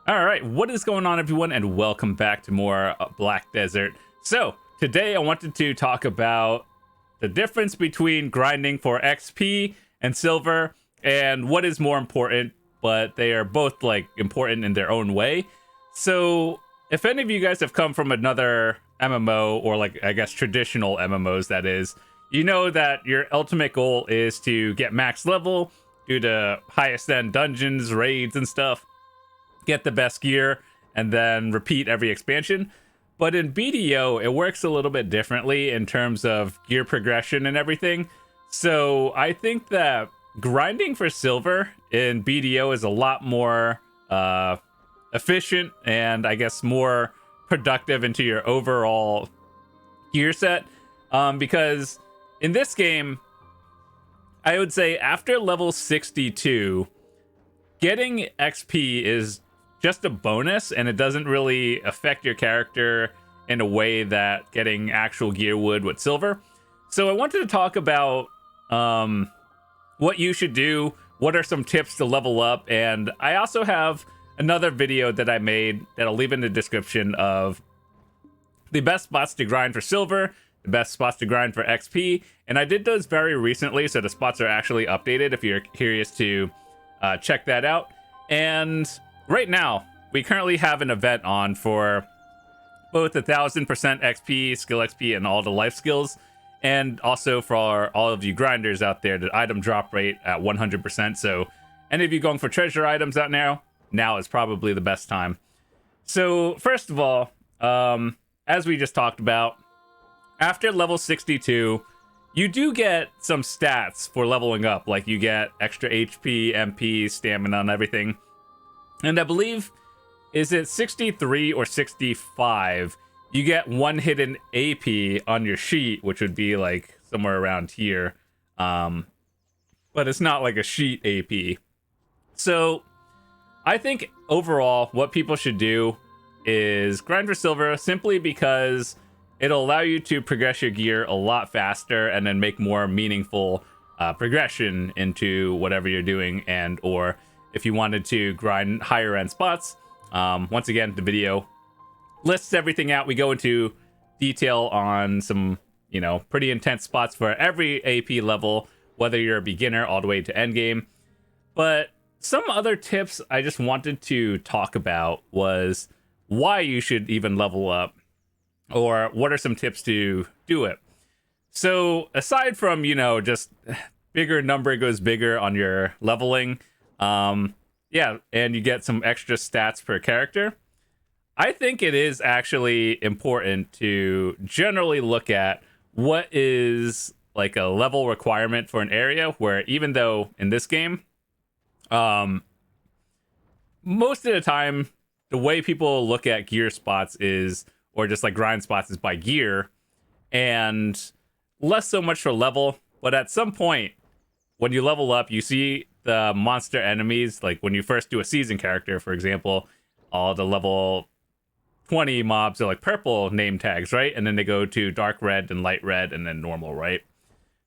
All right, what is going on, everyone, and welcome back to more Black Desert. So, today I wanted to talk about the difference between grinding for XP and silver, and what is more important, but they are both, important in their own way. So, if any of you guys have come from another MMO, or, I guess, traditional MMOs, that is, you know that your ultimate goal is to get max level, do the highest end dungeons, raids, and stuff, get the best gear, and then repeat every expansion. But in BDO, it works a little bit differently in terms of gear progression and everything. So I think that grinding for silver in BDO is a lot more efficient and I guess more productive into your overall gear set. Because in this game, I would say after level 62, getting XP is just a bonus, and it doesn't really affect your character in a way that getting actual gear would with silver. So I wanted to talk about what you should do, what are some tips to level up, and I also have another video that I made that I'll leave in the description of the best spots to grind for silver, the best spots to grind for XP, and I did those very recently, so the spots are actually updated if you're curious to check that out. And right now, we currently have an event on for both 1000% XP, skill XP, and all the life skills. And also for all of you grinders out there, the item drop rate at 100%. So any of you going for treasure items out now is probably the best time. So first of all, as we just talked about, after level 62, you do get some stats for leveling up. Like you get extra HP, MP, stamina, and everything. And I believe, is it 63 or 65? You get one hidden AP on your sheet, which would be like somewhere around here. But it's not like a sheet AP. So I think overall, what people should do is grind for silver simply because it'll allow you to progress your gear a lot faster and then make more meaningful progression into whatever you're doing, and or if you wanted to grind higher end spots. Once again, the video lists everything out. We go into detail on some, pretty intense spots for every AP level, whether you're a beginner all the way to end game. But some other tips I just wanted to talk about was why you should even level up, or what are some tips to do it. So aside from, just bigger number goes bigger on your leveling, and you get some extra stats per character, I think it is actually important to generally look at what is like a level requirement for an area, where even though in this game, most of the time, the way people look at gear spots is, or just like grind spots, is by gear, and less so much for level. But at some point, when you level up, you see the monster enemies, like when you first do a season character, for example, all the level 20 mobs are like purple name tags, right? And then they go to dark red and light red and then normal, right?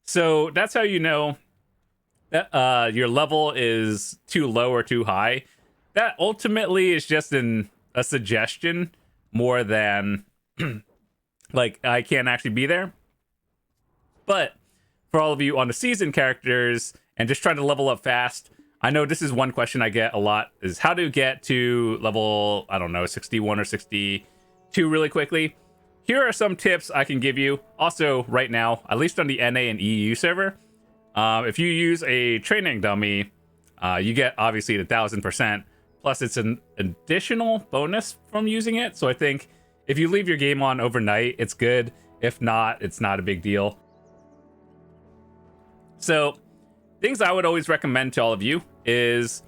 So that's how you know that your level is too low or too high. That ultimately is just a suggestion more than like I can't actually be there. But for all of you on the season characters and just trying to level up fast, I know this is one question I get a lot, is how to get to level, 61 or 62 really quickly. Here are some tips I can give you. Also, right now, at least on the NA and EU server, if you use a training dummy, you get obviously the 1000%. Plus, it's an additional bonus from using it. So I think if you leave your game on overnight, it's good. If not, it's not a big deal. So things I would always recommend to all of you is,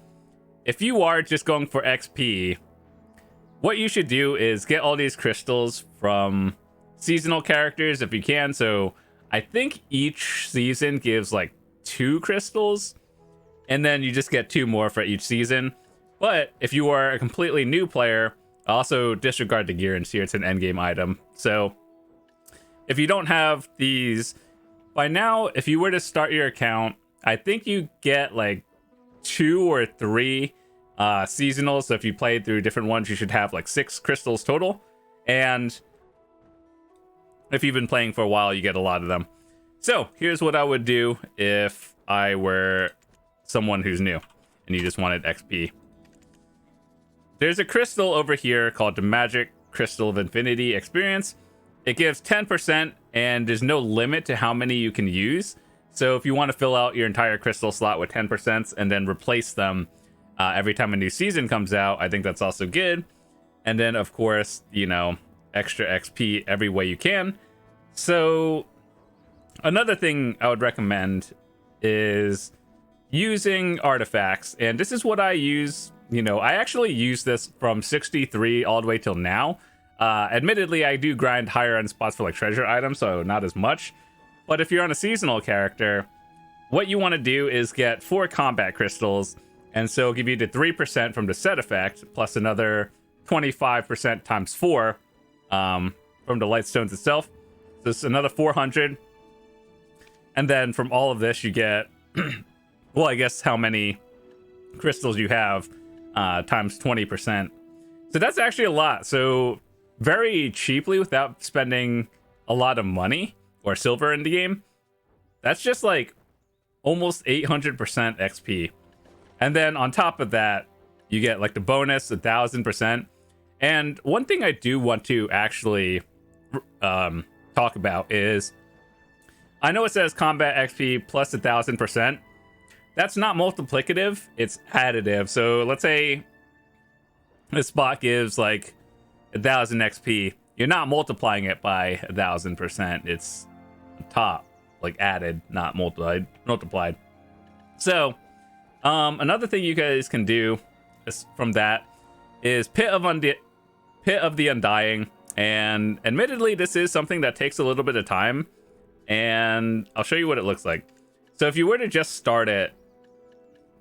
if you are just going for XP, what you should do is get all these crystals from seasonal characters if you can. So I think each season gives like 2 crystals, and then you just get 2 more for each season. But if you are a completely new player, also disregard the gear and see it's an endgame item. So if you don't have these by now, if you were to start your account, I think you get like 2 or 3 seasonal. So if you played through different ones, you should have like 6 crystals total. And if you've been playing for a while, you get a lot of them. So here's what I would do if I were someone who's new and you just wanted XP. There's a crystal over here called the Magic Crystal of Infinity Experience. It gives 10% and there's no limit to how many you can use. So if you want to fill out your entire crystal slot with 10% and then replace them every time a new season comes out, I think that's also good. And then, of course, you know, extra XP every way you can. So another thing I would recommend is using artifacts. And this is what I use. You know, I actually use this from 63 all the way till now. Admittedly, I do grind higher end spots for like treasure items, so not as much. But if you're on a seasonal character, what you want to do is get 4 combat crystals, and so it'll give you the 3% from the set effect, plus another 25% times 4 from the light stones itself. So it's another 400. And then from all of this, you get, well, I guess how many crystals you have times 20%. So that's actually a lot. So very cheaply, without spending a lot of money or silver in the game, that's just like almost 800% XP. And then on top of that, you get like the bonus 1000%. And one thing I do want to actually talk about is, I know it says combat XP plus 1000%. That's not multiplicative, it's additive. So let's say this spot gives like 1000 XP. You're not multiplying it by 1000%. It's top, like added, not multiplied. So another thing you guys can do from that is Pit of the Undying. And admittedly, this is something that takes a little bit of time. And I'll show you what it looks like. So if you were to just start it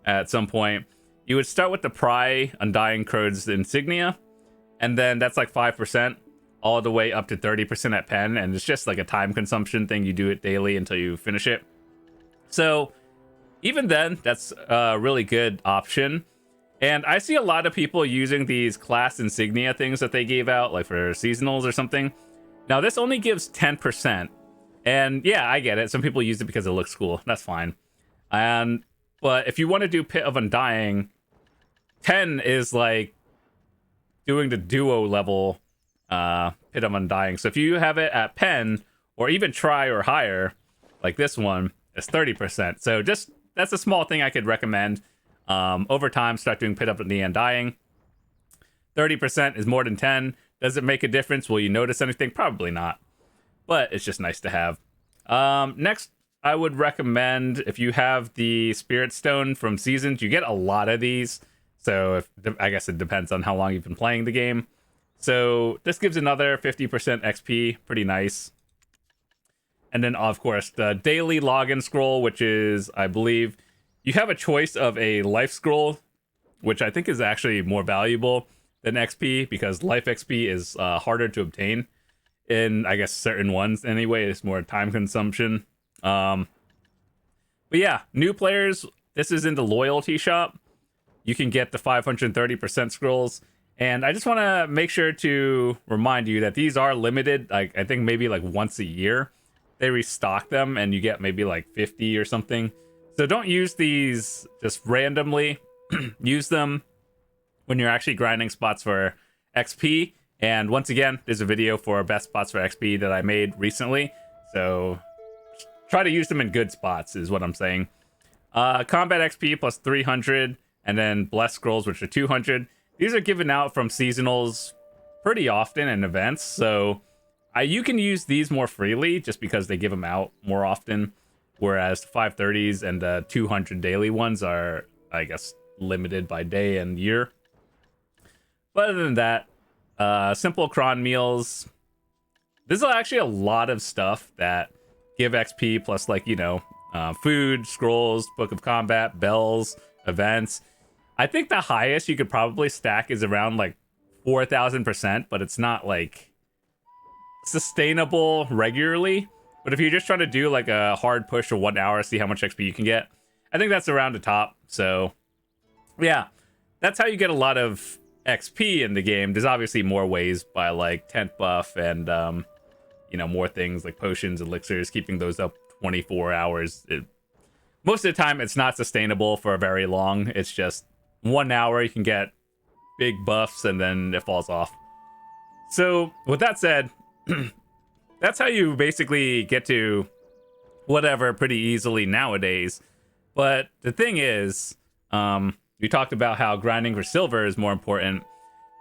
at some point, you would start with the Pry Undying Crode's Insignia. And then that's like 5%, all the way up to 30% at Pen. And it's just like a time consumption thing. You do it daily until you finish it. So even then, that's a really good option. And I see a lot of people using these class insignia things that they gave out, like for seasonals or something. Now, this only gives 10%. And yeah, I get it. Some people use it because it looks cool. That's fine. But if you want to do Pit of Undying, 10 is like doing the duo level Pit of Undying. So if you have it at Pen or even Try or higher, like this one, it's 30%. So just that's a small thing I could recommend. Over time, start doing Pit of the Undying. 30% is more than 10. Does it make a difference? Will you notice anything? Probably not. But it's just nice to have. Next, I would recommend, if you have the Spirit Stone from Seasons, you get a lot of these. So I guess it depends on how long you've been playing the game. So this gives another 50% XP. Pretty nice. And then, of course, the Daily Login Scroll, which is, I believe, you have a choice of a Life Scroll, which I think is actually more valuable than XP, because Life XP is harder to obtain in, I guess, certain ones anyway. It's more time consumption. But yeah, new players, this is in the loyalty shop. You can get the 530% scrolls. And I just want to make sure to remind you that these are limited. Like, I think maybe like once a year they restock them and you get maybe like 50 or something. So don't use these just randomly. Use them when you're actually grinding spots for XP. And once again, there's a video for best spots for XP that I made recently. So try to use them in good spots is what I'm saying. Combat XP plus 300, and then Blessed Scrolls, which are 200. These are given out from seasonals pretty often in events. So you can use these more freely just because they give them out more often. Whereas the 530s and the 200 daily ones are, I guess, limited by day and year. But other than that, simple cron meals. There's actually a lot of stuff that give XP plus, like, you know, food, scrolls, Book of Combat, bells, events. I think the highest you could probably stack is around like 4,000%, but it's not like sustainable regularly. But if you're just trying to do like a hard push for 1 hour, see how much XP you can get, I think that's around the top. So yeah, that's how you get a lot of XP in the game. There's obviously more ways by like tent buff and more things like potions, elixirs, keeping those up 24 hours. Most of the time it's not sustainable for very long. It's just 1 hour you can get big buffs and then it falls off. So with that said, that's how you basically get to whatever pretty easily nowadays. But the thing is, we talked about how grinding for silver is more important.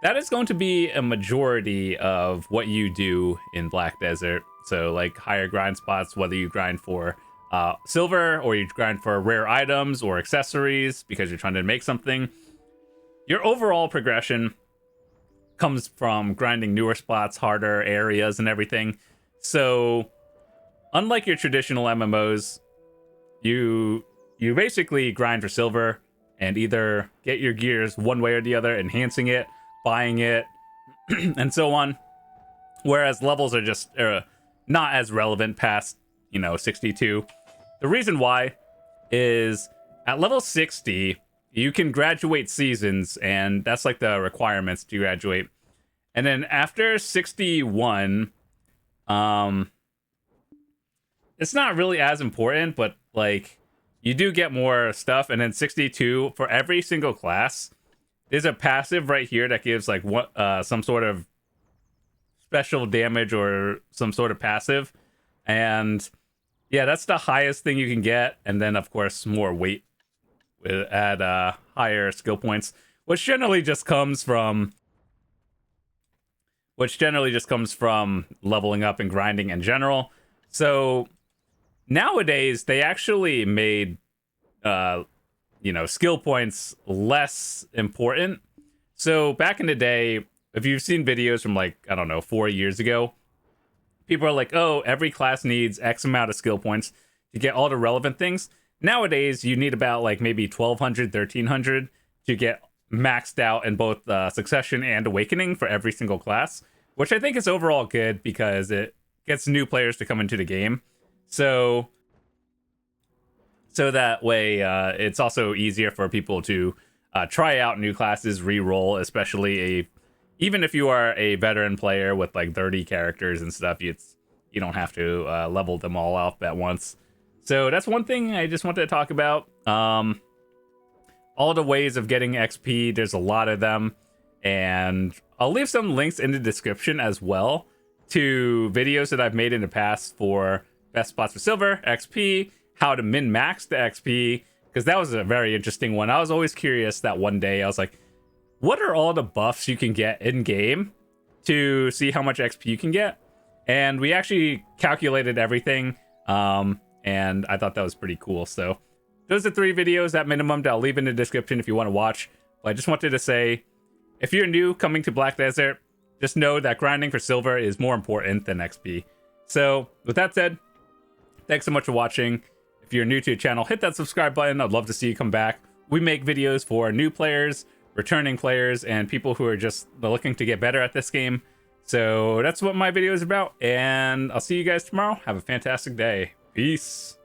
That is going to be a majority of what you do in Black Desert. So like higher grind spots, whether you grind for silver or you grind for rare items or accessories because you're trying to make something. Your overall progression comes from grinding newer spots, harder areas, and everything. So unlike your traditional MMOs, you basically grind for silver and either get your gears one way or the other, enhancing it, buying it, and so on. Whereas levels are just not as relevant past, 62. The reason why is at level 60, you can graduate seasons, and that's like the requirements to graduate. And then after 61, it's not really as important, but like you do get more stuff. And then 62, for every single class, there's a passive right here that gives like some sort of special damage or some sort of passive. And yeah, that's the highest thing you can get. And then of course more weight at higher skill points, which generally just comes from leveling up and grinding in general. So nowadays they actually made skill points less important. So back in the day, if you've seen videos from like, I don't know, 4 years ago, people are like, oh, every class needs X amount of skill points to get all the relevant things. Nowadays, you need about like maybe 1,200, 1,300 to get maxed out in both Succession and Awakening for every single class, which I think is overall good because it gets new players to come into the game. So that way, it's also easier for people to try out new classes, re-roll, especially even if you are a veteran player with like 30 characters and stuff, you don't have to level them all up at once. So that's one thing I just wanted to talk about. All the ways of getting XP, there's a lot of them. And I'll leave some links in the description as well to videos that I've made in the past for best spots for silver, XP, how to min-max the XP, because that was a very interesting one. I was always curious that one day. I was like, what are all the buffs you can get in-game to see how much XP you can get? And we actually calculated everything. And I thought that was pretty cool. So those are 3 videos at minimum that I'll leave in the description if you want to watch. But I just wanted to say, if you're new coming to Black Desert, just know that grinding for silver is more important than XP. So with that said, thanks so much for watching. If you're new to the channel, hit that subscribe button. I'd love to see you come back. We make videos for new players, returning players, and people who are just looking to get better at this game. So that's what my video is about. And I'll see you guys tomorrow. Have a fantastic day. Peace.